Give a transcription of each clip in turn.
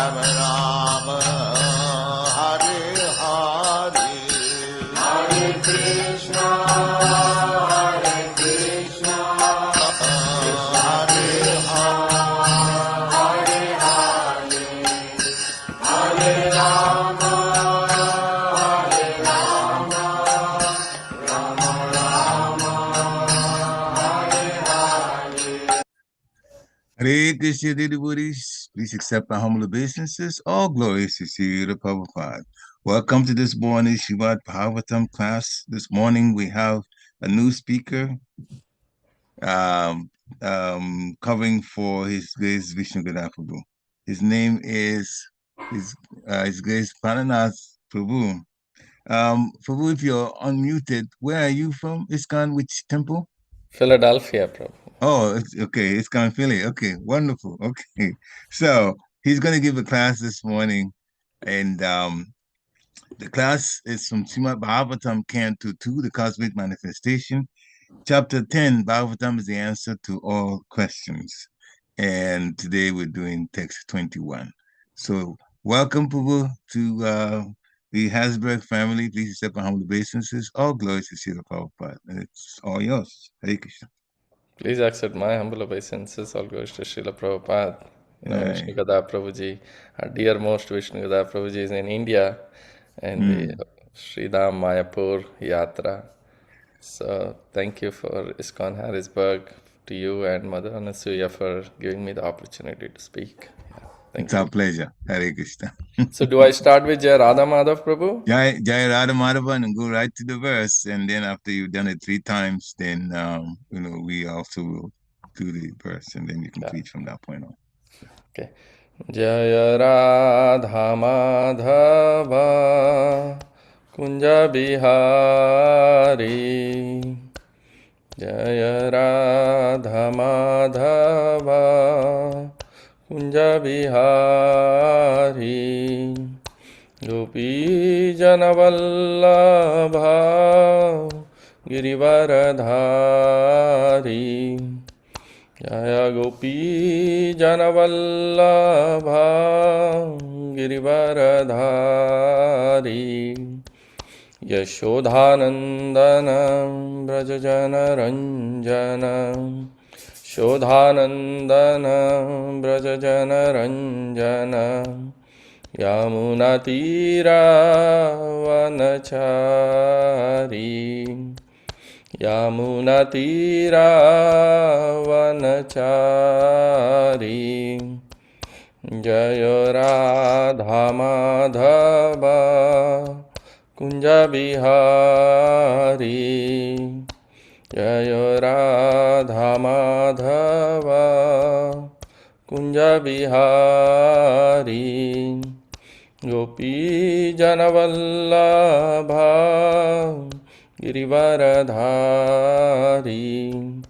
Ram, Hare Hare, Hare Krishna, Hare Krishna, Hare Hare, Hare Rama, Hare Rama, Rama Rama, Hare Hare. Hare Krishna, dear devotees. Please accept my humble obeisances. All glories to Sri Prabhupada. Welcome to this morning Srimad Bhagavatam class. This morning we have a new speaker covering for His Grace Vishnu Prabhu. His name is His Grace Prananatha Prabhu. Prabhu, if you're unmuted, where are you from? ISKCON, which temple? Philadelphia, Prabhu. Oh, okay. ISKCON Philly. Okay, wonderful. Okay. So he's going to give a class this morning. And the class is from Srimad Bhagavatam, Canto 2, the Cosmic Manifestation. Chapter 10, Bhagavatam is the answer to all questions. And today we're doing text 21. So welcome, Prabhu, to the Hasbrook family. Please accept my humble obeisances. All glories to Srila Prabhupada. And it's all yours. Hare Krishna. Please accept my humble obeisances. All goes to Srila Prabhupada. Right. Vishnu Gada Prabhuji, our dearmost Vishnu Gada Prabhuji is in India, and the Sridham Mayapur Yatra. So thank you for ISKCON Harrisburg, to you and Mother Anasuya for giving me the opportunity to speak. Thank It's you. our pleasure. Hare Krishna. So do I start with Jai Radha Madhav, Prabhu? Jai Radha Madhava, and go right to the verse. And then after you've done it 3 times, then, we also will do the verse, and then you can preach from that point on. Okay. Jaya Radha Madhava Kunja Bihari, Jaya Radha Madhava Kunja Bihari, Gopi Janavallabha Girivaradhari, Jaya Gopi Janavallabha Girivaradhari, Yashodhanandanam Brajajanaranjanam, Shodhanandanam Brajajanaranjanam, Yamunatira Vanachari, Yamunatira Vanachari, Jaya Radha Madhava Kunja Bihari, Jaya Radha Madhava Kunja Bihari, Gopi Janavallabha Girivaradhari,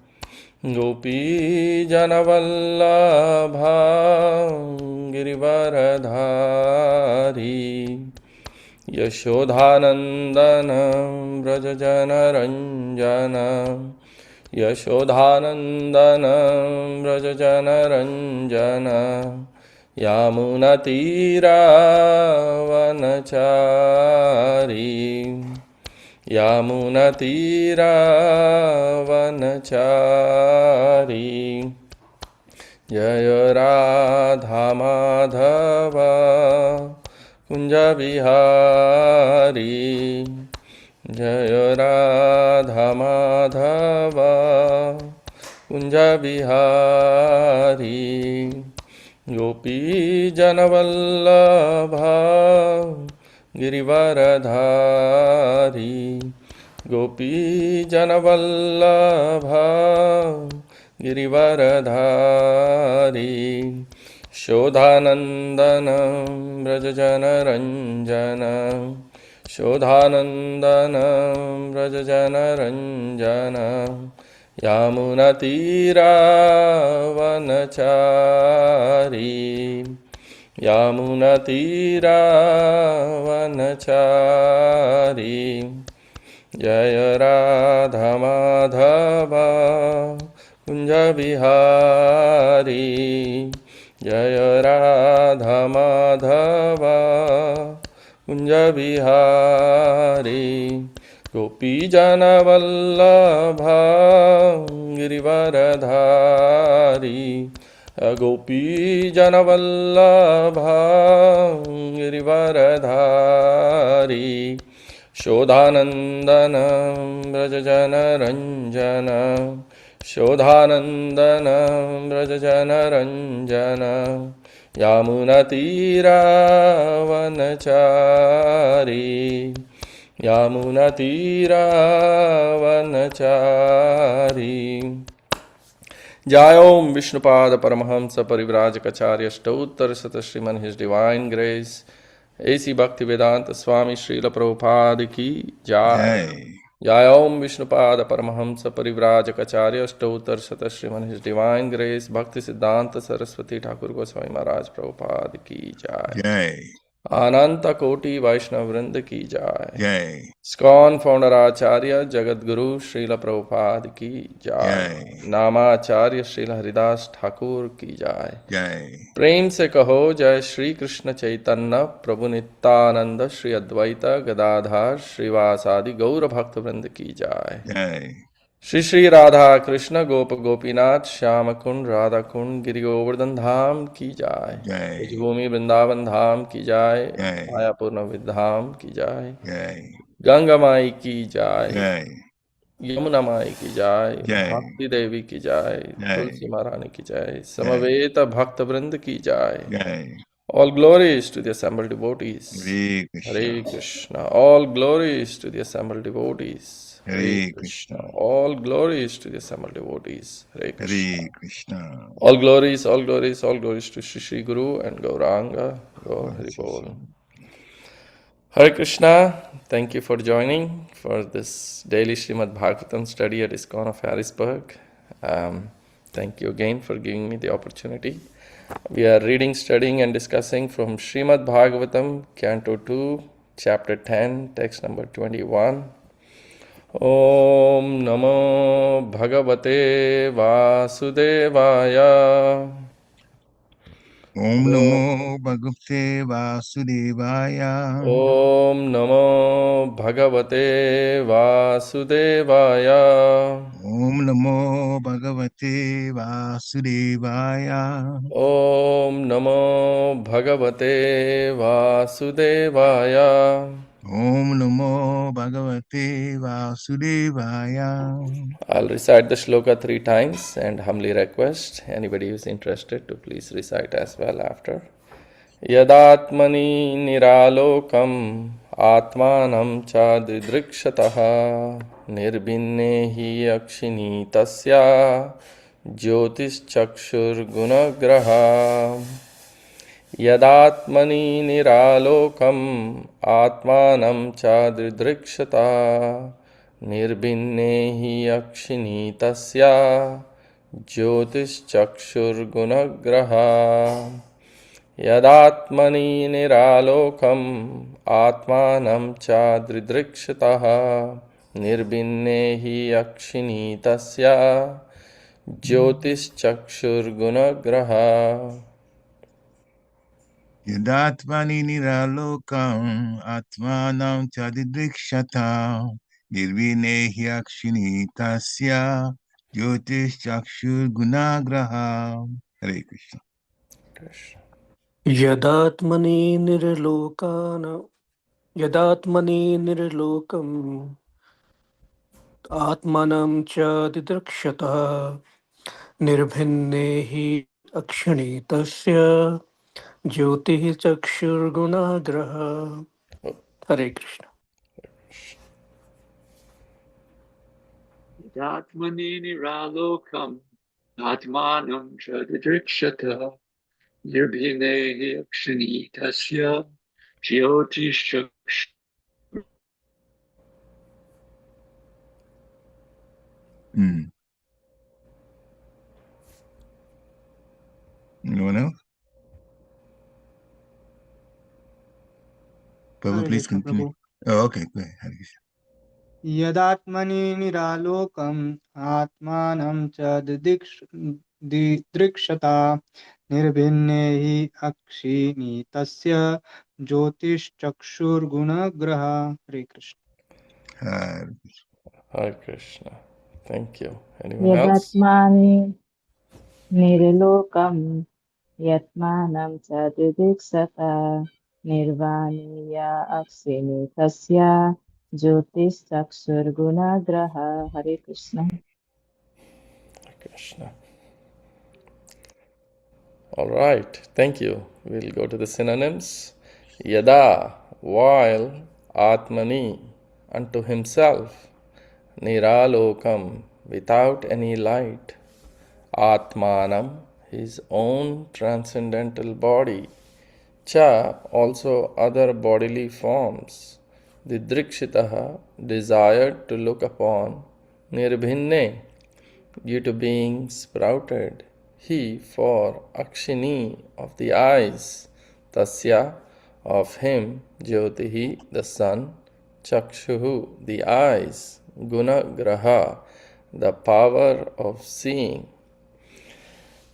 Gopi Janavallabha Girivaradhari, Yashodhanandanam Brajajanaranjanam, Yashodhanandanam Brajajanaranjanam, Yamunatira Vanachari, Yamunatira Vanachari, Jaya Radha Madhava Kunja Bihari, Jaya Radha Madhava Kunja Bihari, Gopi Janavallabha Girivaradhari, Gopi Janavallabha Girivaradhari, Shodhanandanam Brajajanaranjanam, Shodhanandanam Brajajanaranjanam, Yamunatira Vanachari, Yamunatira Vanachari, Jaya Radha Madhava Kunja Bihari, जय राधा माधव कुंज बिहारी गोपीजनवल्लभा गिरिवरधारी गोपीजनवल्लभा गिरिवरधारी शोधानन्दन व्रजजनरञ्जन शोधानन्दन व्रजजनरञ्जन यामुनतीरावनचारी यामुनतीरावनचारी जय ओम विष्णुपाद परमहंस परिव्राजकाचार्य अष्टोत्तर शत श्रीमन his divine grace ऐसी भक्ति वेदांत स्वामी श्रील प्रभुपाद की जय। जय ओम विष्णुपाद परमहंस परिव्राजकाचार्य अष्टोत्तर शत श्रीमन his divine grace भक्ति सिद्धांत सरस्वती ठाकुर गोस्वामी महाराज प्रभुपाद की जय। अनंत कोटि वैष्णव वृंद की जय। इस्कॉन फाउंडर आचार्य जगत गुरु श्रील प्रभुपाद की जय। नामाचार्य श्रील हरिदास ठाकुर की जय। प्रेम से कहो जय श्री कृष्ण चैतन्य प्रभु नित्यानंद श्री अद्वैत गदाधर श्रीवासादि गौर भक्त वृंद की जय। श्री श्री राधा कृष्ण गोप गोपीनाथ श्याम कुंड राधा कुंड गिरि गोवर्धन धाम की जय। भूमि वृंदावन धाम की जय। मायापुर नवविद् धाम की जय। गंगा माई की जय। यमुना माई की जय। भक्ति देवी की जय। तुलसी महारानी की जय। समवेत भक्त वृंद की जय। All glories to the assembled devotees. Hare Krishna. All glories to the assembled devotees. Hare Krishna. All glories to the assembled devotees. Hare Krishna. All glories, all glories, all glories to Shri Shri Guru and Gauranga. Gaur Hari Bol. Hare Krishna. Thank you for joining for this daily Srimad Bhagavatam study at ISKCON of Harrisburg. Thank you again for giving me the opportunity. We are reading, studying and discussing from Srimad Bhagavatam, Canto 2, Chapter 10, text number 21. Om Namo Bhagavate Vasudevaya. Om Namo Bhagavate Vasudevaya. Om Namo Bhagavate Vasudevaya. Om Namo Bhagavate Vasudevaya. Om Namo Bhagavate Vasudevaya. Om Namo Bhagavate Vasudevaya. I'll recite the shloka 3 times and humbly request anybody who's interested to please recite as well after. Yadātmani nirālokam ātmānaṁ ca didṛkṣataḥ nirbhinne hi akṣiṇī tasya jyotiś cakṣur guṇa-grahaḥ. yadātmani nirālokam ātmānaṁ ca didṛkṣataḥ nirbhinne hi akṣiṇī tasya jyotiś cakṣur guṇa-grahaḥ. yadātmani nirālokam ātmānaṁ ca didṛkṣataḥ nirbhinne hi akṣiṇī tasya jyotiś cakṣur guṇa-grahaḥ. Yadātmani nirālokam ātmānaṁ ca didṛkṣataḥ nirbhinne hi akṣiṇī tasya jyotiś cakṣur guṇa-grahaḥ. Hare Krishna. यदात्मनि निर्लोकम् आत्मानं च दिदृक्षतः निर्भिन्ने हि अक्षिणी तस्य ज्योतिः चक्षुर्गुणाग्रह. हरे Krishna. yadātmani nirālokam ātmānaṁ ca didṛkṣataḥ nirbhinne hi akṣiṇī tasya jyotiś cakṣur. Anyone else? Prabhu, please continue. Oh, okay, go ahead. Hare Krishna. यदात्मनि निरालोकम् आत्मानं च दिदृक्षता nirbhinne hi akṣiṇī tasya jyotiś cakṣur guṇa-grahaḥ. Hare Krishna. Hare Krishna. Thank you. Anyone else? yadātmani nirālokam yadātmanaṁ ca didṛkṣataḥ nirbhinne akṣiṇī tasya jyotiś cakṣur guṇa-grahaḥ. Hare Krishna. Hare Krishna. All right. Thank you. We'll go to the synonyms. Yada, while, ātmānaṁ, unto himself, nirālokam, without any light, ātmānaṁ, his own transcendental body, cha, also other bodily forms, didṛkṣataḥ, desired to look upon, nirbhinne, due to being sprouted, he, for, akṣiṇī, of the eyes, tasya, of him, jyotiś, the sun, cakṣur, the eyes, guṇa-grahaḥ, the power of seeing.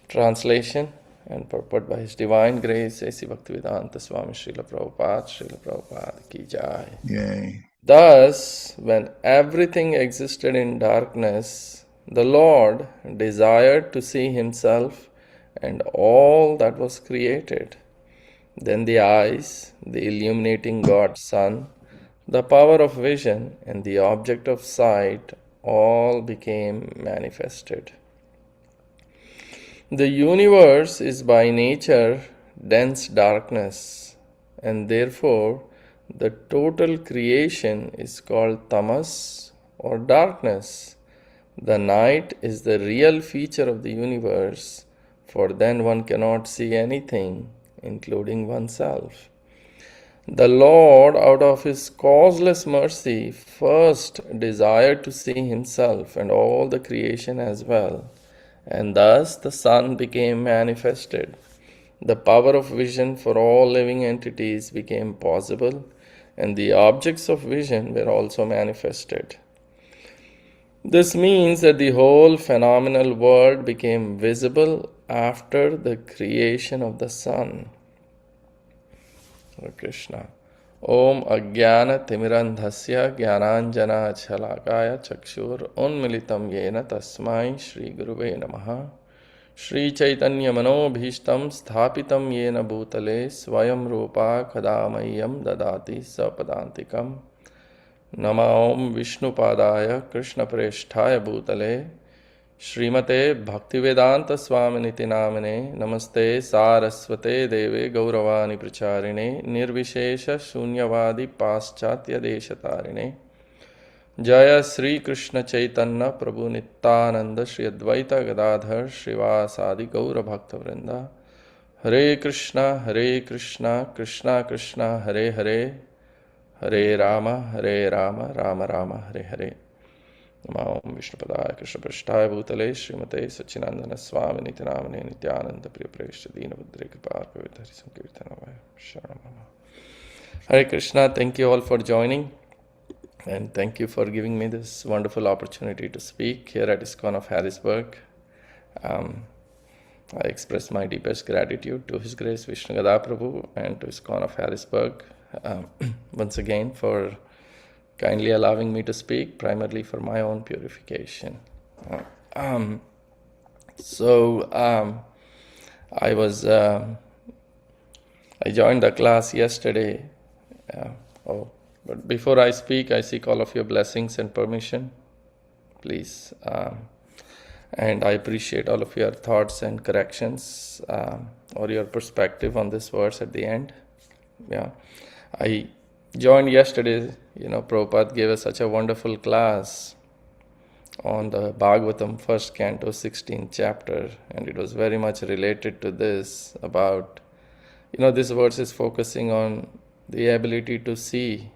Translation and purport by His Divine Grace, A.C. Bhaktivedanta Swami Srila Prabhupada ki jai. Yay. Thus, when everything existed in darkness, the Lord desired to see Himself and all that was created. Then the eyes, the illuminating God's Son, the power of vision, and the object of sight all became manifested. The universe is by nature dense darkness, and therefore the total creation is called tamas or darkness. The night is the real feature of the universe, for then one cannot see anything, including oneself. The Lord, out of His causeless mercy, first desired to see Himself and all the creation as well, and thus the sun became manifested. The power of vision for all living entities became possible, and the objects of vision were also manifested. This means that the whole phenomenal world became visible after the creation of the sun. Hare Krishna. Om ajnana timirandhasya jnananjana chalakaya cakṣur unmilitam yena tasmai Shri Guruve namaha. Shri Chaitanya Manobhishtam Sthapitam Yena Bhutale Swayam Rupa Kadamayyam Dadati Sapadantikam Nama Om Vishnu Padaya Krishna Presthaya Bhutale Srimate Bhaktivedanta Swaminiti Namane Namaste Saraswate Deve Gauravani Pracharine Nirvishesha Shunyavadi Paschatya Deshatarine Jaya Sri Krishna Chaitanya Prabhu Nityananda Shri Advaita Gadadhar Srivasadi Gaura Bhakta Vrinda Hare Krishna Krishna Krishna Hare Hare Hare Rama Rama Rama Hare Hare Nama Om Vishnu Padaya Krishna Prasthaya Bhutale Srimate Sachinandana Swami Nityanamane Nityananda Priya Preshta Dina Budre Kripar Kavitari Sankirtanavaya Sharanama. Hare Krishna, thank you all for joining. And thank you for giving me this wonderful opportunity to speak here at ISKCON of Harrisburg. I express my deepest gratitude to His Grace Vishnugada Prabhu and to ISKCON of Harrisburg once again for kindly allowing me to speak, primarily for my own purification. I joined the class yesterday. But before I speak, I seek all of your blessings and permission, please. And I appreciate all of your thoughts and corrections or your perspective on this verse at the end. Yeah, I joined yesterday. Prabhupada gave us such a wonderful class on the Bhagavatam, 1st Canto, 16th chapter, and it was very much related to this about, this verse is focusing on the ability to see,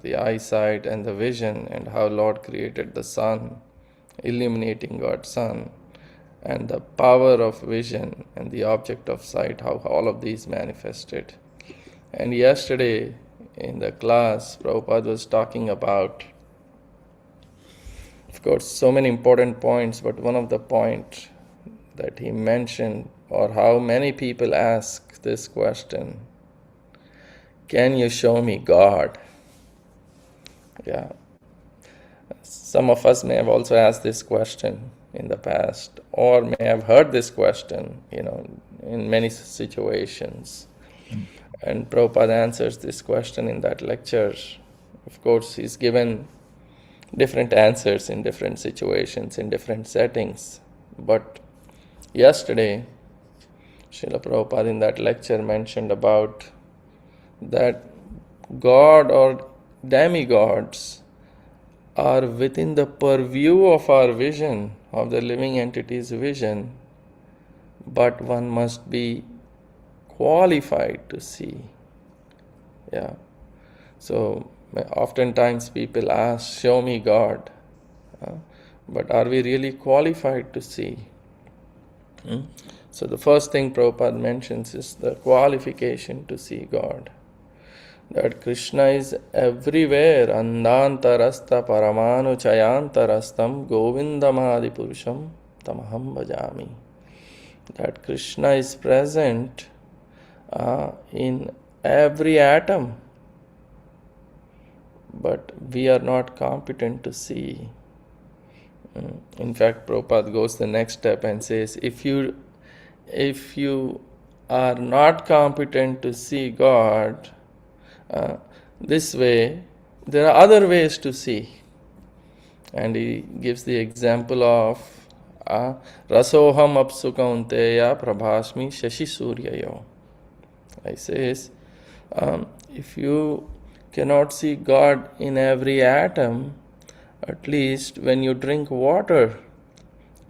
the eyesight and the vision, and how Lord created the sun, illuminating God's sun, and the power of vision and the object of sight, how all of these manifested. And yesterday in the class, Prabhupada was talking about, of course, so many important points, but one of the points that he mentioned or how many people ask this question, can you show me God? Yeah. Some of us may have also asked this question in the past, or may have heard this question, in many situations. And Prabhupada answers this question in that lecture. Of course, he's given different answers in different situations, in different settings. But yesterday, Srila Prabhupada in that lecture mentioned about that God or demigods are within the purview of our vision, of the living entity's vision, but one must be qualified to see. Yeah. So oftentimes people ask, show me God. But are we really qualified to see? So the first thing Prabhupada mentions is the qualification to see God. That Krishna is everywhere, andantarasta paramanu chayantarastam govindamadi purusham tamaham bhajami. That Krishna is present in every atom, but we are not competent to see. In fact, Prabhupada goes the next step and says, if you are not competent to see God this way, there are other ways to see. And he gives the example of rasoham apsu kaunteya prabhasmi shashi suryayo. He says, if you cannot see God in every atom, at least when you drink water,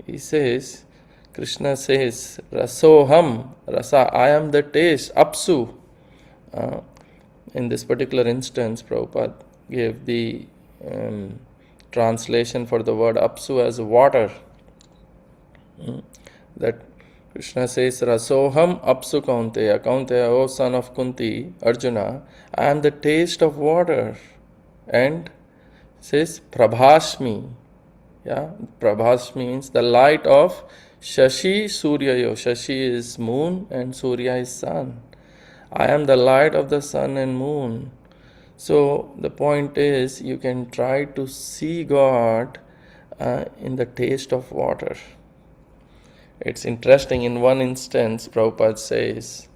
he says, Krishna says, rasoham, rasa, I am the taste, apsu. In this particular instance, Prabhupada gave the translation for the word apsu as water. That Krishna says, rasoham apsu kaunteya. Kaunteya, O son of Kunti, Arjuna, I am the taste of water. And says, prabhasmi. Yeah, prabhas means the light of Shashi Suryayo. Shashi is moon and Surya is sun. I am the light of the sun and moon. So the point is, you can try to see God in the taste of water. It's interesting, in one instance, Prabhupada says,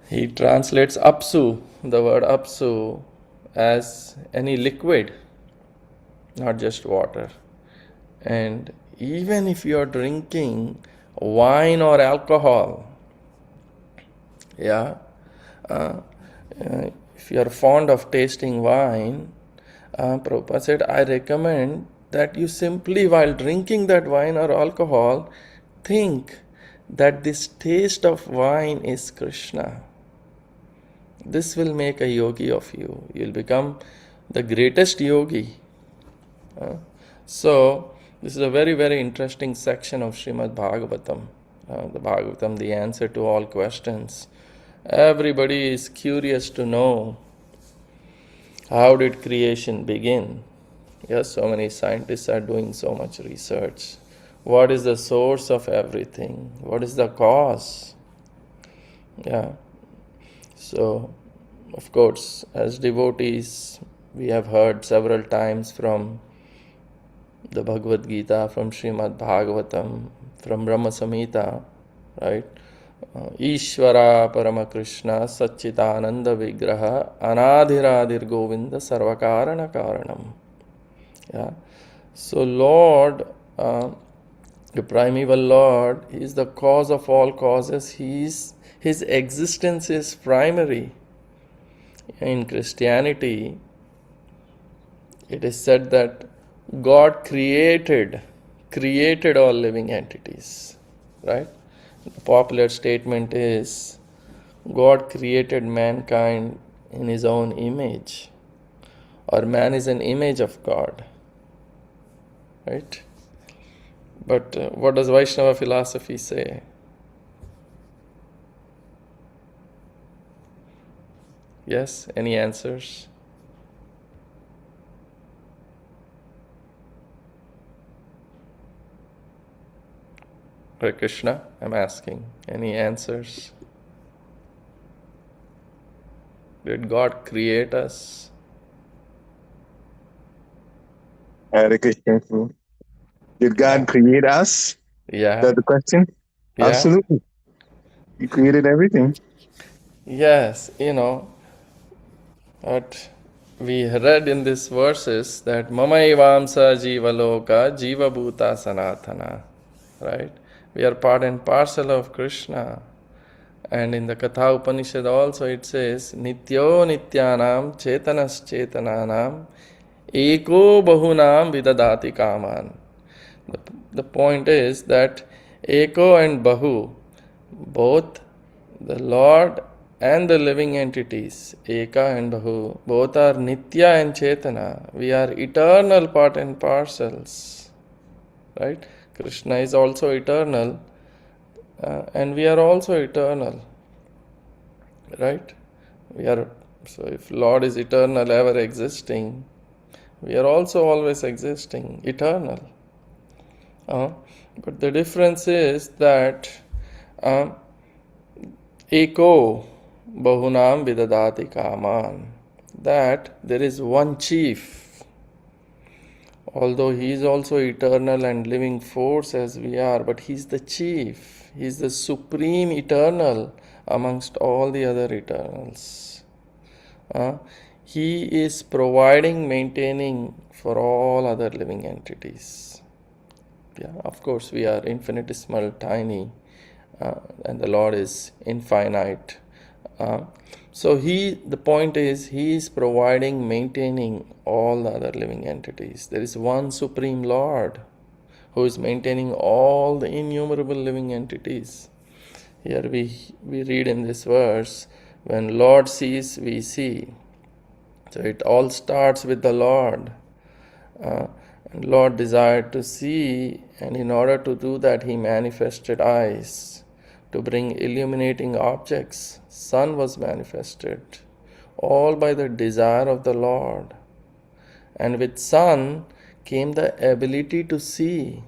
he translates apsu, the word apsu, as any liquid, not just water. And even if you are drinking wine or alcohol, if you are fond of tasting wine, Prabhupada said, I recommend that you simply, while drinking that wine or alcohol, think that this taste of wine is Krishna. This will make a yogi of you. You'll become the greatest yogi. So, this is a very, very interesting section of Srimad Bhagavatam. The Bhagavatam, the answer to all questions. Everybody is curious to know, how did creation begin? Yes, so many scientists are doing so much research. What is the source of everything? What is the cause? Yeah. So, of course, as devotees, we have heard several times from the Bhagavad Gita, from Srimad Bhagavatam, from Brahma Samhita, right? Ishvara Parama Krishna Satchitananda Vigraha Anadhiradir Govinda Sarvakarana Karanam. Yeah. So Lord, the primeval Lord, He is the cause of all causes. His existence is primary. In Christianity, it is said that God created all living entities, right? The popular statement is, God created mankind in His own image, or man is an image of God, right? But what does Vaishnava philosophy say? Yes, any answers? Hare Krishna, I'm asking. Any answers? Did God create us? Hare Krishna. Did God create us? Yeah. That's the question? Yeah. Absolutely. He created everything. Yes, but we read in these verses that Mama Evamsa Jiva Loka Jiva Bhuta Sanatana. Right? We are part and parcel of Krishna. And in the Katha Upanishad also it says, Nityo Nityanam Chetanas Chetananam Eko Bahunam Vidadati Kaman. The point is that Eko and Bahu, both the Lord and the living entities, Eka and Bahu, both are Nitya and Chetana. We are eternal part and parcels. Right? Krishna is also eternal, and we are also eternal. Right? So if Lord is eternal, ever existing, we are also always existing, eternal. But the difference is that Eko Bahunam Vidadati Kaman, that there is one chief. Although he is also eternal and living force as we are, but he is the chief. He is the supreme eternal amongst all the other eternals. He is providing, maintaining for all other living entities. Yeah, of course, we are infinitesimal, tiny, and the Lord is infinite. So the point is, he is providing, maintaining all the other living entities. There is one Supreme Lord who is maintaining all the innumerable living entities. Here we read in this verse, when Lord sees, we see. So it all starts with the Lord. And Lord desired to see, and in order to do that, he manifested eyes to bring illuminating objects. Sun was manifested, all by the desire of the Lord. And with sun came the ability to see.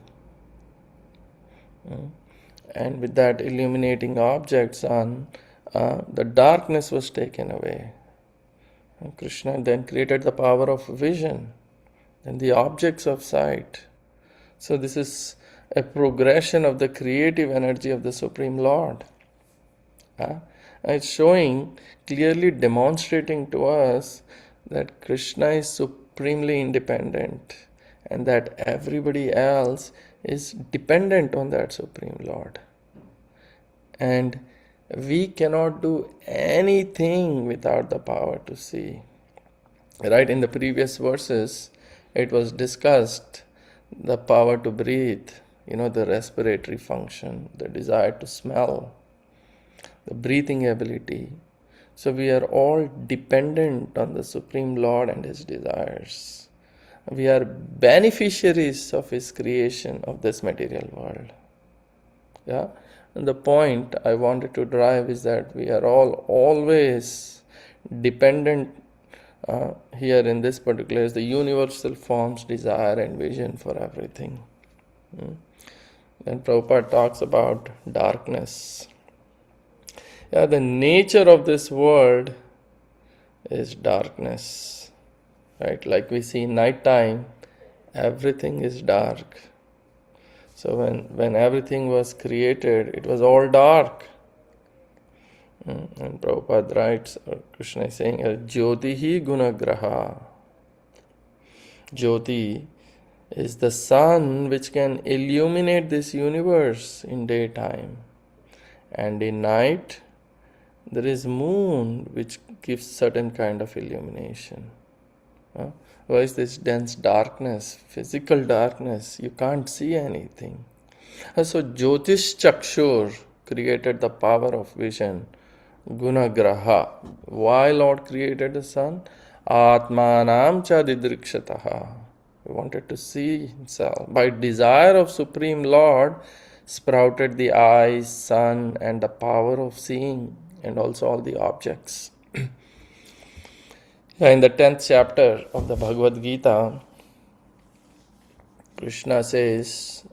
And with that illuminating object, sun, the darkness was taken away. And Krishna then created the power of vision and the objects of sight. So this is a progression of the creative energy of the Supreme Lord. It's showing, clearly demonstrating to us that Krishna is supremely independent and that everybody else is dependent on that Supreme Lord. And we cannot do anything without the power to see. Right, in the previous verses, it was discussed the power to breathe, the respiratory function, the desire to smell, the breathing ability. So we are all dependent on the Supreme Lord and His desires. We are beneficiaries of His creation of this material world. Yeah? And the point I wanted to drive is that we are all always dependent. Here in this particular is the universal forms, desire and vision for everything. Then Prabhupada talks about darkness. Yeah, the nature of this world is darkness. Right? Like we see nighttime, everything is dark. So when everything was created, it was all dark. And Prabhupada writes, or Krishna is saying, jyotiś guṇa-grahaḥ. Jyoti is the sun which can illuminate this universe in daytime. And in night, there is moon which gives certain kind of illumination. Why is this dense darkness, physical darkness? You can't see anything. So jyotiś cakṣur created the power of vision. Guṇa-grahaḥ. Why Lord created the sun? ātmānaṁ didṛkṣataḥ. He wanted to see himself. By desire of Supreme Lord, sprouted the eyes, sun, and the power of seeing, and also all the objects. In the 10th chapter of the Bhagavad Gita, Krishna says,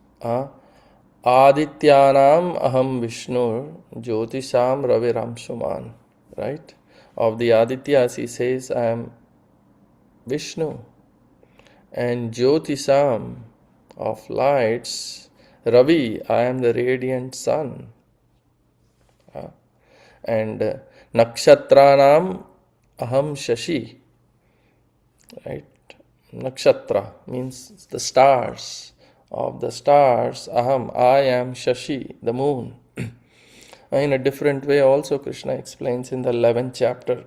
Adityanam aham Vishnu jyotisham raviram suman. Right? Of the Adityas, he says, I am Vishnu. And jyotisham, of lights, Ravi, I am the radiant sun. And nakshatranam aham shashi. Right? Nakshatra means the stars. Of the stars, aham, I am shashi, the moon. In a different way also Krishna explains in the 11th chapter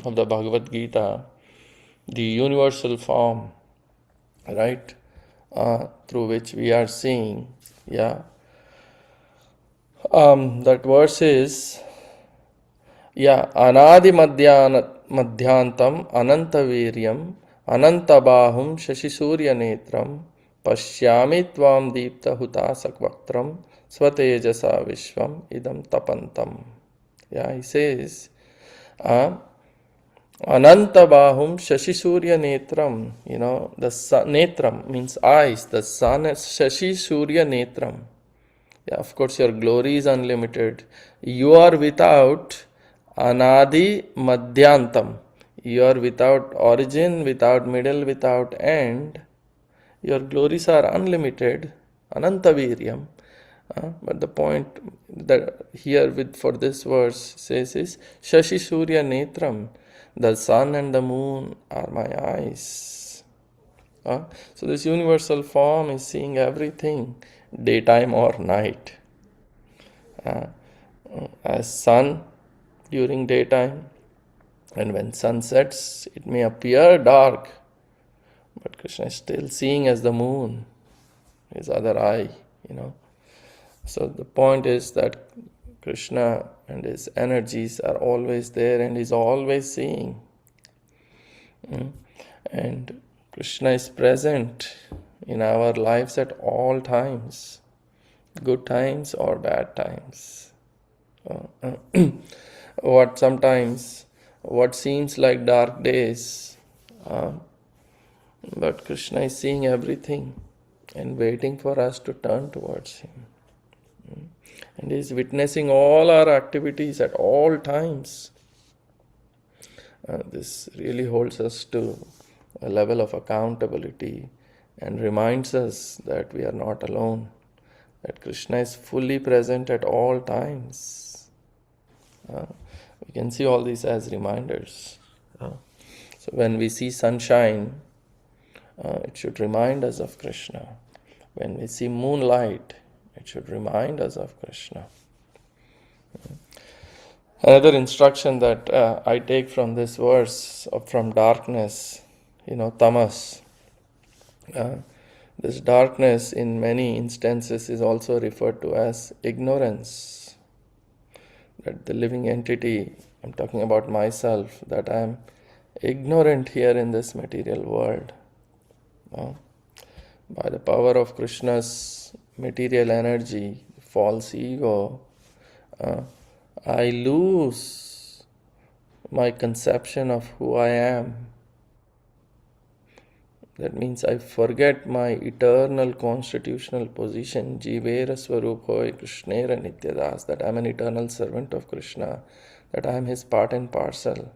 of the Bhagavad Gita, the universal form, right, through which we are seeing, that verse is, anadi madhyantam anantaviryam anantabahum shashisurya netram pashyami tvam deepta hutasakvaktram svatejasa vishvam idam tapantam. He says, Anantabahum Shashi-Surya Netram. The sun, Netram means eyes. The sun is Shashi-Surya Netram. Of course, your glory is unlimited. You are without Anadi Madhyantam. You are without origin, without middle, without end. Your glories are unlimited. Anantaviryam. But the point that here for this verse says is Shashi Surya Netram. The sun and the moon are my eyes. So this universal form is seeing everything, daytime or night. As sun during daytime, and when sun sets, it may appear dark, but Krishna is still seeing as the moon, his other eye, So the point is that Krishna and his energies are always there and is always seeing. And Krishna is present in our lives at all times, good times or bad times. What seems like dark days, but Krishna is seeing everything and waiting for us to turn towards him. And he is witnessing all our activities at all times. This really holds us to a level of accountability and reminds us that we are not alone, that Krishna is fully present at all times. We can see all these as reminders. So when we see sunshine, it should remind us of Krishna. When we see moonlight, it should remind us of Krishna. Another instruction that I take from this verse, from darkness, tamas. This darkness in many instances is also referred to as ignorance. That the living entity, I'm talking about myself, that I am ignorant here in this material world. By the power of Krishna's material energy, false ego, I lose my conception of who I am. That means I forget my eternal constitutional position, Jivera Swaruphoy Krishnera Nityadas, that I am an eternal servant of Krishna, that I am his part and parcel.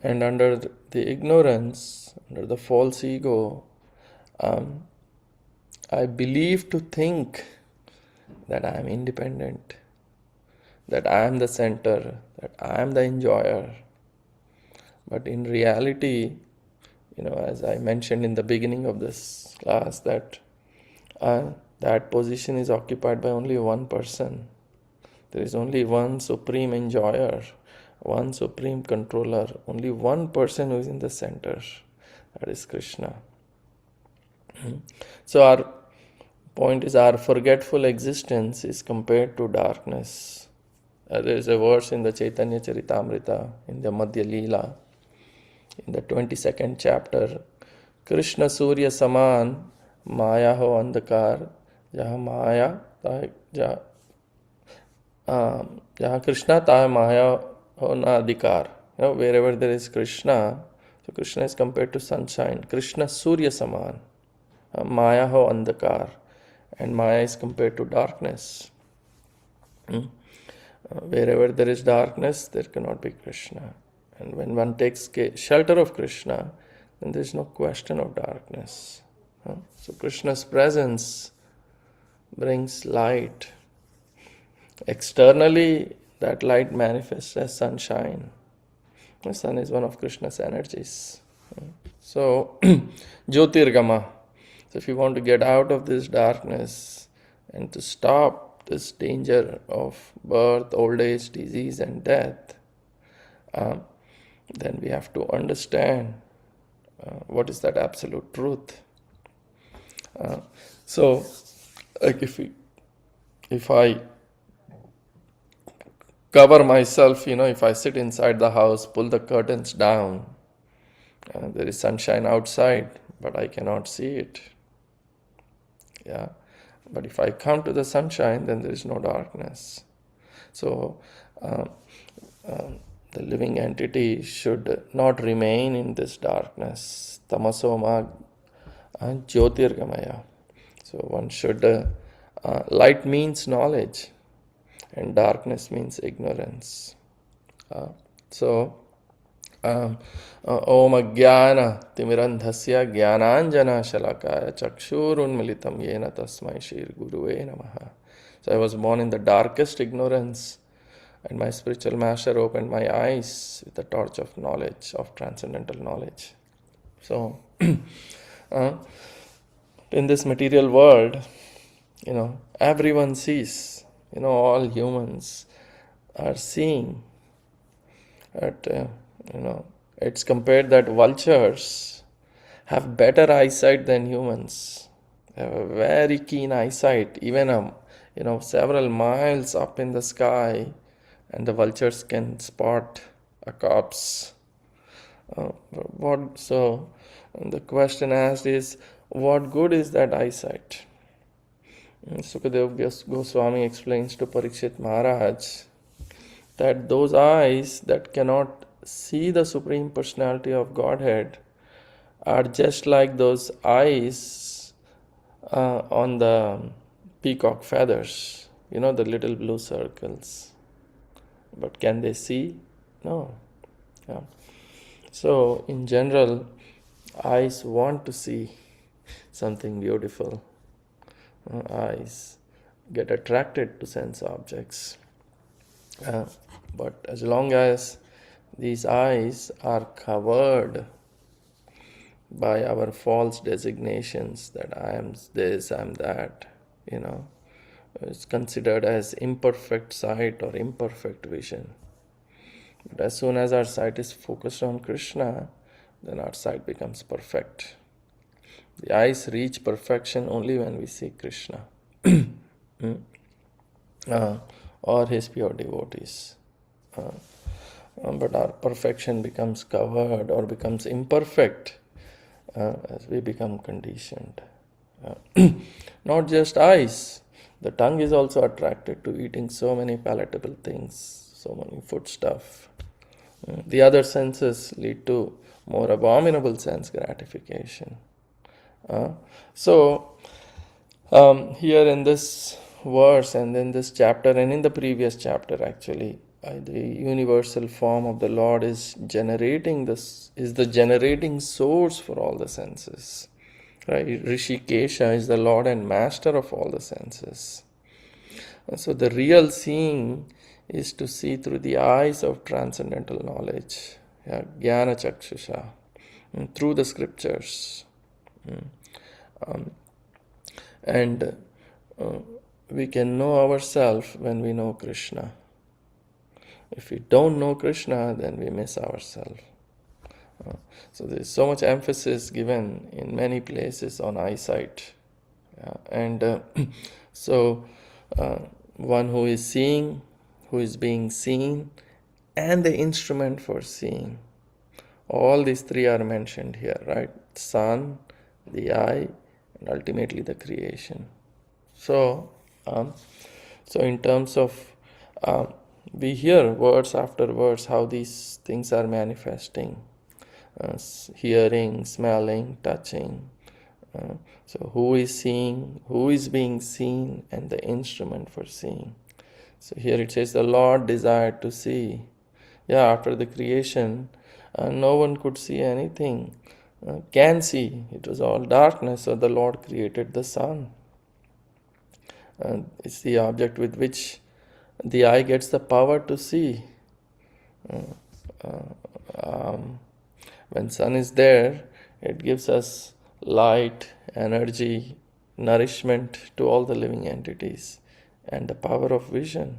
And under the ignorance, under the false ego, I believe to think that I am independent, that I am the center, that I am the enjoyer. But in reality, as I mentioned in the beginning of this class, that that position is occupied by only one person. There is only one supreme enjoyer, one supreme controller, only one person who is in the center. That is Krishna. So our point is, our forgetful existence is compared to darkness. There is a verse in the Chaitanya Charitamrita, in the Madhya Leela, in the 22nd chapter, Krishna Surya Saman Maya ho andhakar jaha Maya jaha Krishna tah Maya ho na adhikar. Wherever there is Krishna, so Krishna is compared to sunshine. Krishna Surya Saman Maya ho andhakar. and Maya is compared to darkness. Wherever there is darkness, there cannot be Krishna. And when one takes shelter of Krishna, then there is no question of darkness. So Krishna's presence brings light. Externally, that light manifests as sunshine. The sun is one of Krishna's energies. So, jyotiṛgama. So if you want to get out of this darkness and to stop this danger of birth, old age, disease and death, then we have to understand what is that absolute truth. So, like if I cover myself, if I sit inside the house, pull the curtains down, there is sunshine outside, but I cannot see it. Yeah, but if I come to the sunshine, then there is no darkness. So the living entity should not remain in this darkness. Tamasoma jyotiṛgamaya. So one should, light means knowledge and darkness means ignorance. So Om Ajnana Timirandhasya Jnananjana Shalakaya cakṣur unmilitam yena tasmai Shri Guruve Namaha. So I was born in the darkest ignorance, and my spiritual master opened my eyes with the torch of knowledge, of transcendental knowledge. So, in this material world, everyone sees, all humans are seeing. It's compared that vultures have better eyesight than humans. They have a very keen eyesight, even several miles up in the sky, and the vultures can spot a corpse. So the question asked is, what good is that eyesight? Sukadeva Goswami explains to Parikshit Maharaj that those eyes that cannot see the Supreme Personality of Godhead are just like those eyes on the peacock feathers, the little blue circles. But can they see? No. Yeah. So, in general, eyes want to see something beautiful. Eyes get attracted to sense objects. But as long as these eyes are covered by our false designations that I am this, I am that, it's considered as imperfect sight or imperfect vision. But as soon as our sight is focused on Krishna, then our sight becomes perfect. The eyes reach perfection only when we see Krishna or his pure devotees. But our perfection becomes covered or becomes imperfect as we become conditioned. Not just eyes, the tongue is also attracted to eating so many palatable things, so many food stuff. The other senses lead to more abominable sense gratification. So here in this verse and in this chapter and in the previous chapter actually, the universal form of the Lord is the generating source for all the senses. Right? Rishikesha is the Lord and master of all the senses. And so the real seeing is to see through the eyes of transcendental knowledge, jnana cakṣusha, through the scriptures. And we can know ourselves when we know Krishna. If we don't know Krishna, then we miss ourselves. So there is so much emphasis given in many places on eyesight. So one who is seeing, who is being seen, and the instrument for seeing. All these three are mentioned here, right? Sun, the eye, and ultimately the creation. So in terms of, we hear words after words how these things are manifesting. Hearing, smelling, touching, So who is seeing, who is being seen, and the instrument for seeing. So here it says the Lord desired to see. Yeah, after the creation, no one could see anything, can see. It was all darkness, so the Lord created the sun. It's the object with which the eye gets the power to see. When sun is there, it gives us light, energy, nourishment to all the living entities, and the power of vision.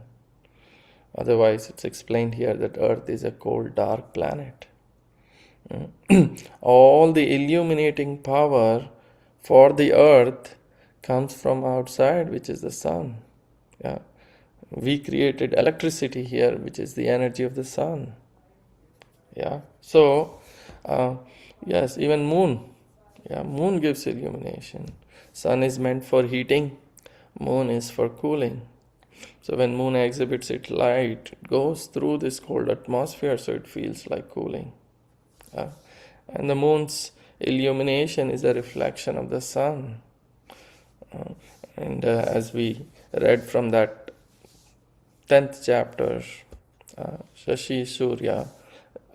Otherwise, it's explained here that Earth is a cold, dark planet. All the illuminating power for the Earth comes from outside, which is the sun. Yeah. We created electricity here, which is the energy of the sun. Yeah. So, yes, even moon. Yeah, moon gives illumination. Sun is meant for heating. Moon is for cooling. So when moon exhibits its light, it goes through this cold atmosphere, so it feels like cooling. And the moon's illumination is a reflection of the sun. And as we read from that 10th chapter, Shashi Surya,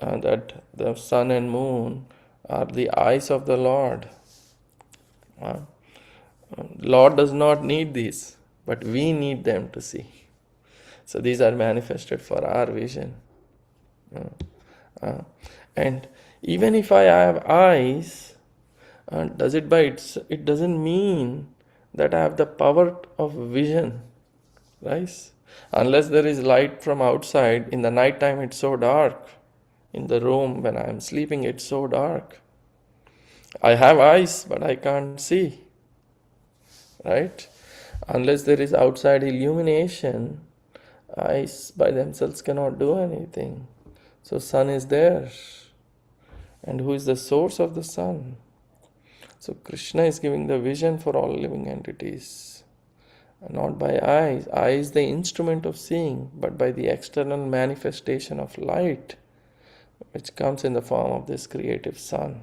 that the sun and moon are the eyes of the Lord. Lord does not need these, but we need them to see. So these are manifested for our vision. And even if I have eyes, it doesn't mean that I have the power of vision, right? Unless there is light from outside. In the night time it's so dark. In the room when I am sleeping it's so dark. I have eyes but I can't see, right? Unless there is outside illumination, eyes by themselves cannot do anything. So sun is there. And who is the source of the sun? So Krishna is giving the vision for all living entities. Not by eyes. Eye is the instrument of seeing, but by the external manifestation of light, which comes in the form of this creative sun.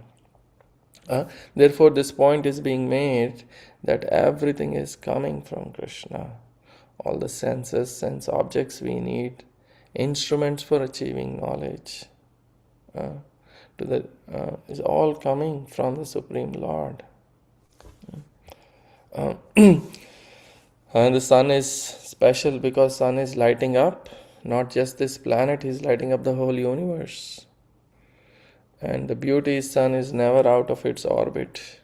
Therefore, this point is being made that everything is coming from Krishna. All the senses, sense objects we need, instruments for achieving knowledge, is all coming from the Supreme Lord. And the sun is special because sun is lighting up not just this planet, he's lighting up the whole universe. And the beauty is sun is never out of its orbit.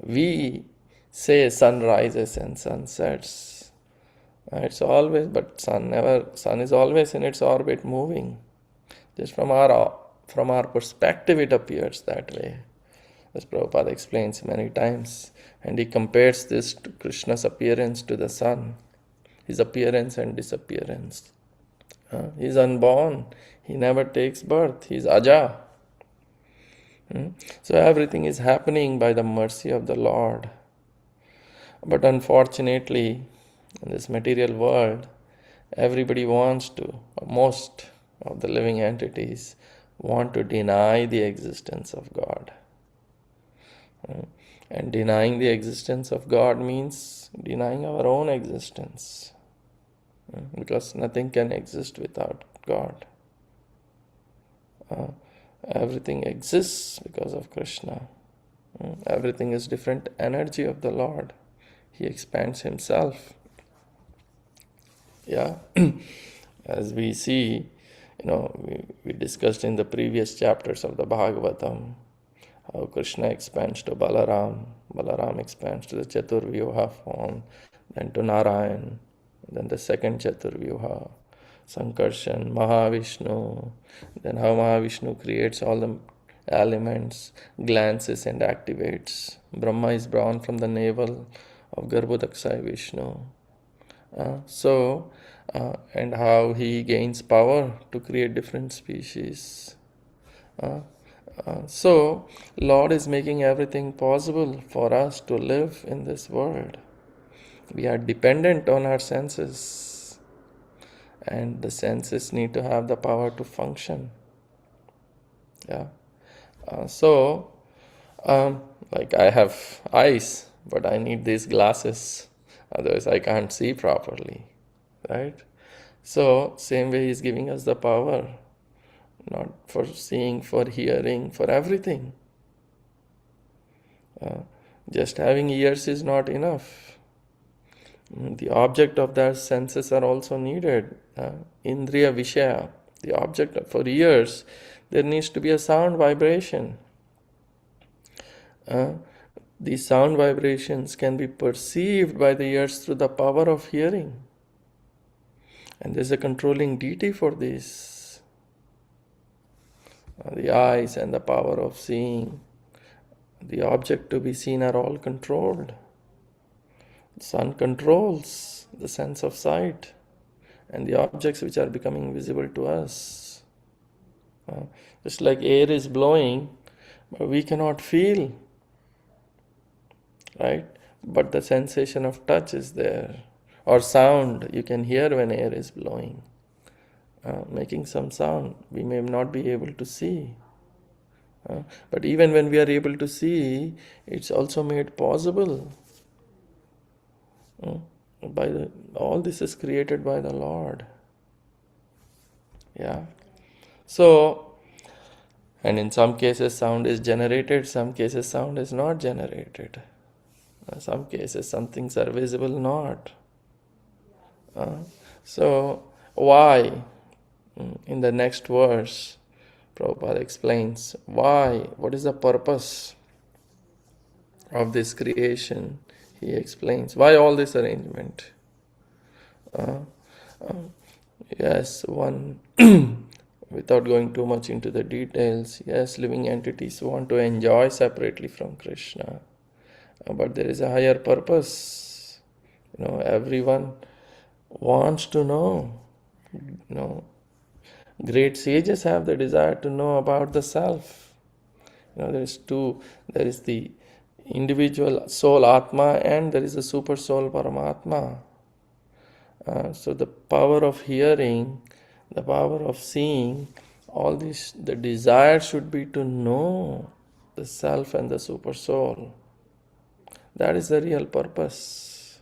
We say sun rises and sun sets. It's always, but sun is always in its orbit moving. Just from our perspective it appears that way. As Prabhupada explains many times. And he compares this to Krishna's appearance to the sun. His appearance and disappearance. He is unborn. He never takes birth. He is Aja. So everything is happening by the mercy of the Lord. But unfortunately, in this material world, everybody wants to, most of the living entities want to deny the existence of God. And denying the existence of God means denying our own existence. Because nothing can exist without God. Everything exists because of Krishna. Everything is different energy of the Lord. He expands himself. Yeah. As we see, we discussed in the previous chapters of the Bhagavatam how Krishna expands to Balaram. Balaram expands to the Chaturvyuha form, then to Narayan, then the second Chaturvyuha, Sankarshan, Mahavishnu, then how Mahavishnu creates all the elements, glances and activates. Brahma is born from the navel of Garbhodakshaya Vishnu. And how he gains power to create different species. So, Lord is making everything possible for us to live in this world. We are dependent on our senses. And the senses need to have the power to function. Yeah. Like I have eyes, but I need these glasses, otherwise I can't see properly, right? So same way He's giving us the power, not for seeing, for hearing, for everything. Just having ears is not enough. The object of their senses are also needed. Indriya Vishaya, the object for ears, there needs to be a sound vibration. These sound vibrations can be perceived by the ears through the power of hearing. And there's a controlling deity for this. The eyes and the power of seeing, the object to be seen are all controlled. The sun controls the sense of sight and the objects which are becoming visible to us. Just like air is blowing, but we cannot feel, right? But the sensation of touch is there. Or sound, you can hear when air is blowing, making some sound. We may not be able to see. But even when we are able to see, it's also made possible. All this is created by the Lord. Yeah. So, and in some cases sound is generated, some cases sound is not generated. In some cases some things are visible, not. So, why? In the next verse, Prabhupada explains why, what is the purpose of this creation. He explains why all this arrangement. Yes, one, without going too much into the details, yes, living entities want to enjoy separately from Krishna. But there is a higher purpose. Everyone wants to know. Great sages have the desire to know about the self. There is the individual soul Atma and there is the super soul Paramatma. So the power of hearing, the power of seeing, all this, the desire should be to know the self and the super soul. That is the real purpose.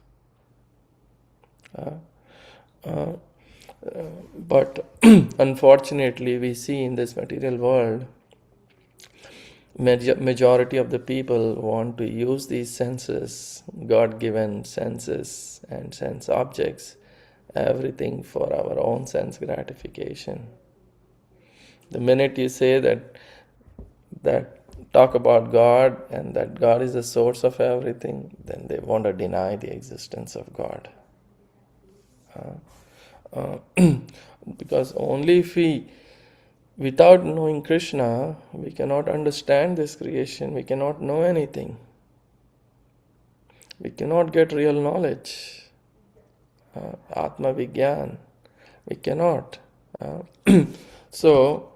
But unfortunately, we see in this material world, majority of the people want to use these senses, God-given senses and sense objects, everything for our own sense gratification. The minute you say that talk about God and that God is the source of everything, then they want to deny the existence of God. Because only if without knowing Krishna, we cannot understand this creation, we cannot know anything. We cannot get real knowledge. Atma Vigyan. We cannot. So,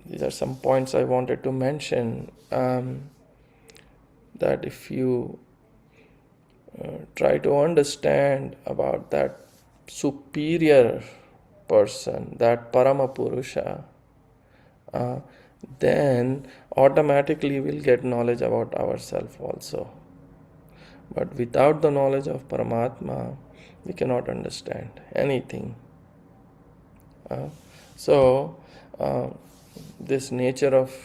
these are some points I wanted to mention. That if you try to understand about that superior person, that Parama Purusha, then automatically we'll get knowledge about ourselves also. But without the knowledge of Paramatma, we cannot understand anything. So, this nature of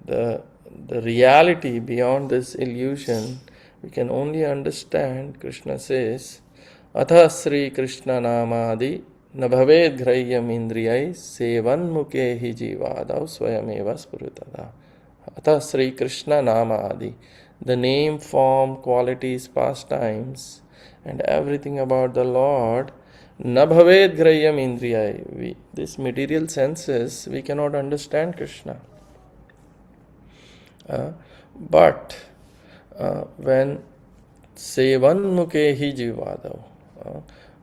the reality beyond this illusion, we can only understand. Krishna says, Atha Sri Krishna Namadi na bhaved grahya indriyai sevan muke hi jivadav swayameva spuritada. Atha Sri Krishna Namadi, the name, form, qualities, pastimes, and everything about the Lord, na bhaved grahya indriyai. This material senses, we cannot understand Krishna. But when sevan muke hi jivadav,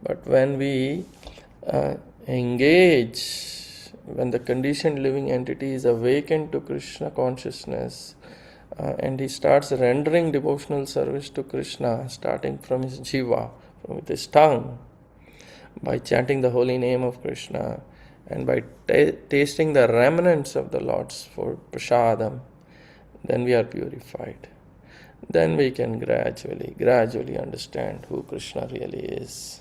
but when we engage, when the conditioned living entity is awakened to Krishna consciousness, and he starts rendering devotional service to Krishna, starting from his jiva, with his tongue, by chanting the holy name of Krishna, And by tasting the remnants of the Lord's food, prasadam, then we are purified. Then we can gradually understand who Krishna really is.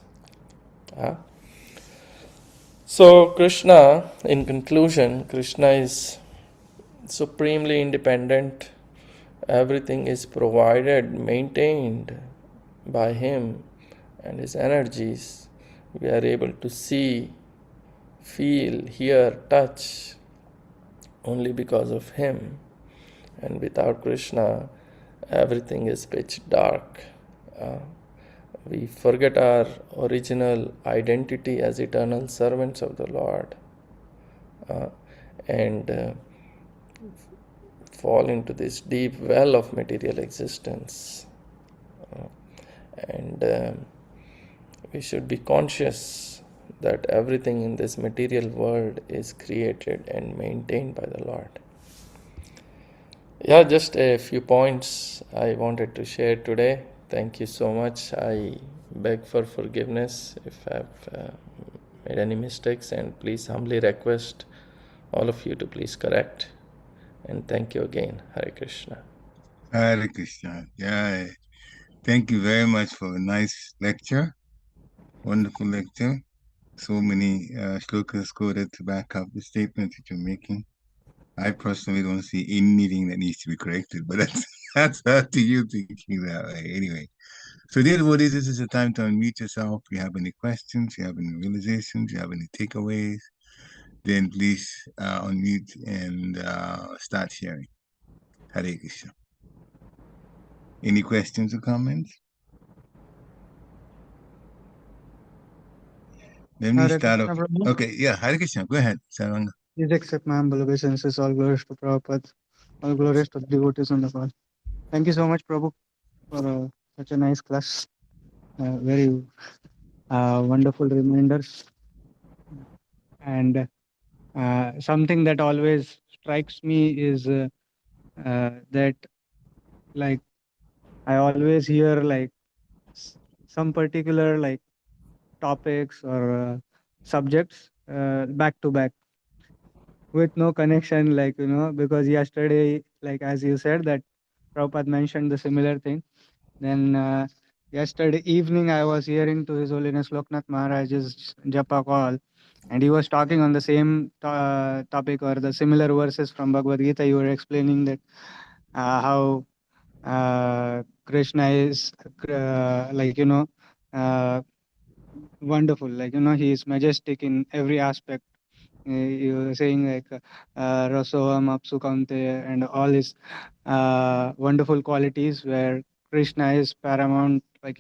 So Krishna, in conclusion, Krishna is supremely independent. Everything is provided, maintained by him and his energies. We are able to see, feel, hear, touch only because of him. And without Krishna, everything is pitch dark. We forget our original identity as eternal servants of the Lord, and fall into this deep well of material existence. And we should be conscious that everything in this material world is created and maintained by the Lord. Yeah, just a few points I wanted to share today. Thank you so much. I beg for forgiveness if I've made any mistakes, and please humbly request all of you to please correct. And thank you again. Hare Krishna. Hare Krishna. Yeah. Thank you very much for a nice lecture. Wonderful lecture. So many shlokas quoted to back up the statements that you're making. I personally don't see anything that needs to be corrected, but that's up to you thinking that way. Anyway, so dear devotees, this is the time to unmute yourself. If you have any questions, you have any realizations, you have any takeaways, then please unmute and start sharing. Hare Krishna. Any questions or comments? Let me Hare start off. Krishna, Prabhu. Okay, yeah, Hare Krishna. Go ahead, Saranga. Please accept my humble obeisances. All glories to Prabhupada. All glories to the devotees on the call. Thank you so much, Prabhu, for such a nice class. Very wonderful reminders. And something that always strikes me is that, like, I always hear like some particular like topics or subjects back to back with no connection, like, because yesterday, like as you said, that Prabhupada mentioned the similar thing. Then yesterday evening I was hearing to His Holiness Loknath Maharaj's Japa call, and he was talking on the same topic or the similar verses from Bhagavad Gita. You were explaining that how Krishna is like, uh, wonderful, like, he is majestic in every aspect. You were saying like Rasoham Apsu Kaunteya and all his wonderful qualities where Krishna is paramount, like,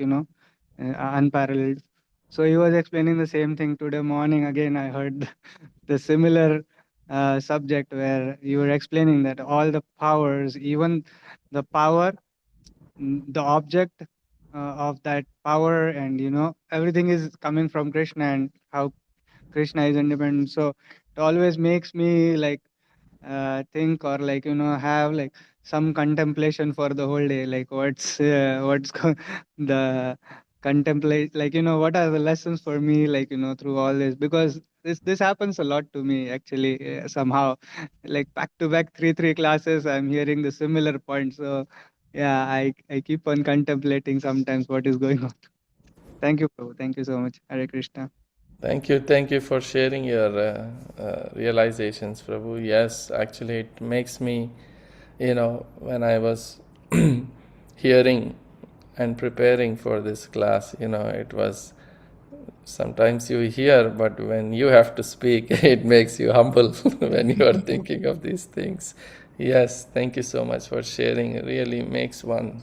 unparalleled. So he was explaining the same thing today morning. Again, I heard the similar subject where you were explaining that all the powers, even the power, the object of that power, and everything is coming from Krishna, and how Krishna is independent. So it always makes me like think, or like, have like some contemplation for the whole day, like the contemplate, like, what are the lessons for me, like, through all this, because this happens a lot to me actually, somehow, like back to back three classes I'm hearing the similar point. So yeah, I keep on contemplating sometimes what is going on. Thank you, Prabhu. Thank you so much. Hare Krishna. Thank you for sharing your realizations, Prabhu. Yes, actually, it makes me, when I was hearing and preparing for this class, it was sometimes you hear, but when you have to speak, it makes you humble when you are thinking of these things. Yes, thank you so much for sharing. It really makes one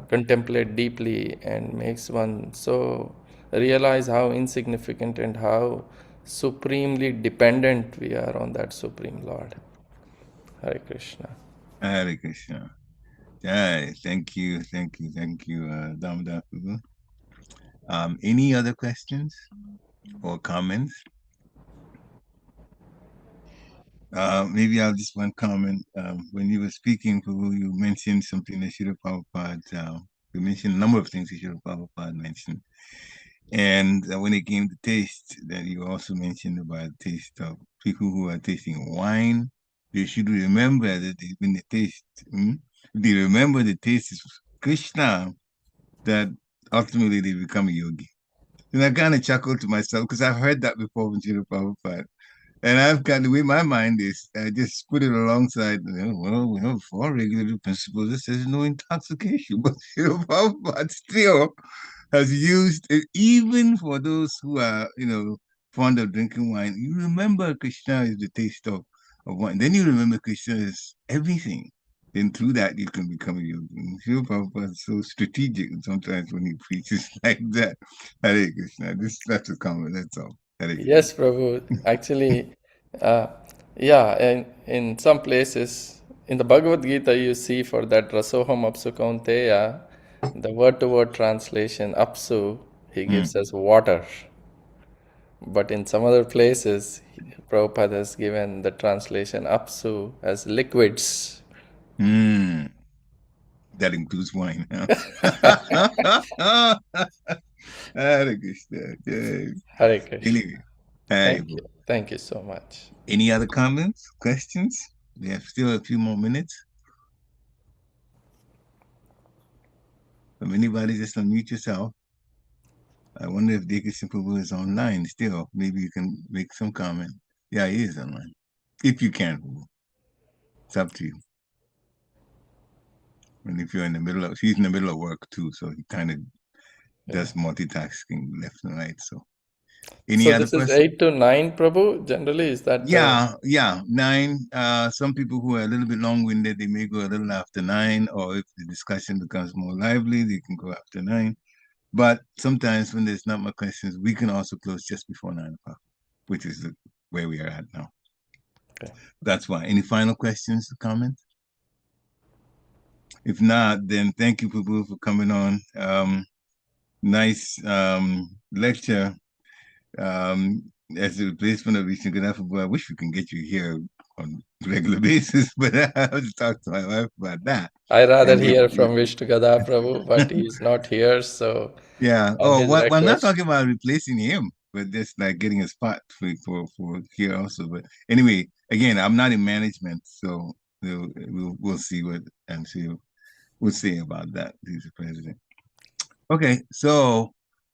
contemplate deeply and makes one so realize how insignificant and how supremely dependent we are on that Supreme Lord. Hare Krishna. Hare Krishna. Yeah, thank you, Damodar Prabhu. Any other questions or comments? Maybe I'll just one comment. When you were speaking, Prabhu, you mentioned something that Srila Prabhupada, you mentioned a number of things that Srila Prabhupada mentioned. And when it came to taste, that you also mentioned about taste of people who are tasting wine, they should remember that when they taste, they remember the taste is Krishna, that ultimately they become a yogi. And I kind of chuckled to myself because I've heard that before from Srila Prabhupada. And I've got the way my mind is, I just put it alongside, well, we have 4 regulative principles that says no intoxication, but Prabhupada still has used it even for those who are, fond of drinking wine. You remember Krishna is the taste of wine. Then you remember Krishna is everything. Then through that you can become a yogi. Srila Prabhupada is so strategic sometimes when he preaches like that. Hare Krishna. That's a comment, that's all. Hare Krishna. Yes, Prabhu. Actually, yeah, and in some places in the Bhagavad Gita, you see for that Rasoham Apsu Kaunteya, the word-to-word translation, Apsu, he gives us water. But in some other places, Prabhupada has given the translation Apsu as liquids. That includes wine. Hare Krishna. Hare Krishna. Anyway, Thank you. Thank you so much. Any other comments, questions? We have still a few more minutes. From anybody, just unmute yourself. I wonder if Dickerson Prabhu is online still. Maybe you can make some comment. Yeah, he is online. If you can, it's up to you. And if you're in the middle of, he's in the middle of work too, so he kind of does multitasking left and right. So, any other this is questions? 8 to 9, Prabhu. Generally, is that? Yeah, 9. Some people who are a little bit long-winded, they may go a little after 9, or if the discussion becomes more lively, they can go after 9. But sometimes when there's not much questions, we can also close just before 9 o'clock, which is where we are at now. Okay. That's why. Any final questions or comments? If not, then thank you, Prabhu, for coming on. Nice lecture. As the replacement of guṇa-grahaḥ, I wish we can get you here on a regular basis, but I have to talk to my wife about that. I rather hear from Vishnu-Gada Prabhu, but he's not here, so yeah. Well, I'm not talking about replacing him, but just like getting a spot for here also. But anyway, again, I'm not in management, so we'll see what we'll see about that. He's the president. Okay, so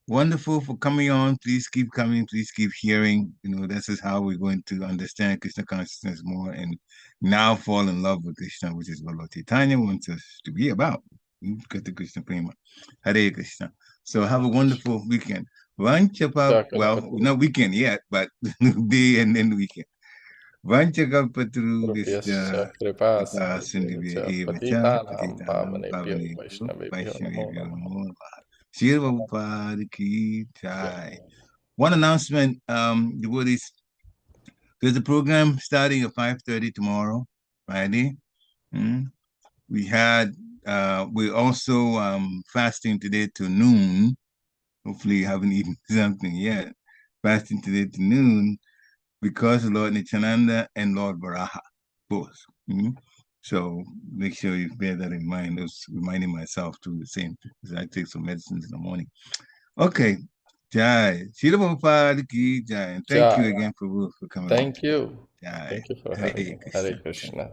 wonderful for coming on. Please keep coming. Please keep hearing. This is how we're going to understand Krishna consciousness more and now fall in love with Krishna, which is what Lord Chaitanya wants us to be about. Get the Krishna Prema. Hare Krishna. So have a wonderful weekend. Well, not weekend yet, but day and then weekend. Vanchakalpatruvyascha kripa sindhubhya eva cha patitanam pavanebhyo namo namaha. Srila Prabhupada ki jai. One announcement, devotees. There's a program starting at 5:30 tomorrow, Friday. We're also fasting today to noon. Hopefully you haven't eaten something yet. Fasting today to noon because of Lord Nityananda and Lord Varaha, both. So make sure you bear that in mind. I was reminding myself to the same, because I take some medicines in the morning. Okay. Jai. Srila Prabhupada ki jai. And thank you again, Prabhu, for coming. Thank you. Jai. Thank you for having me. Hare Krishna.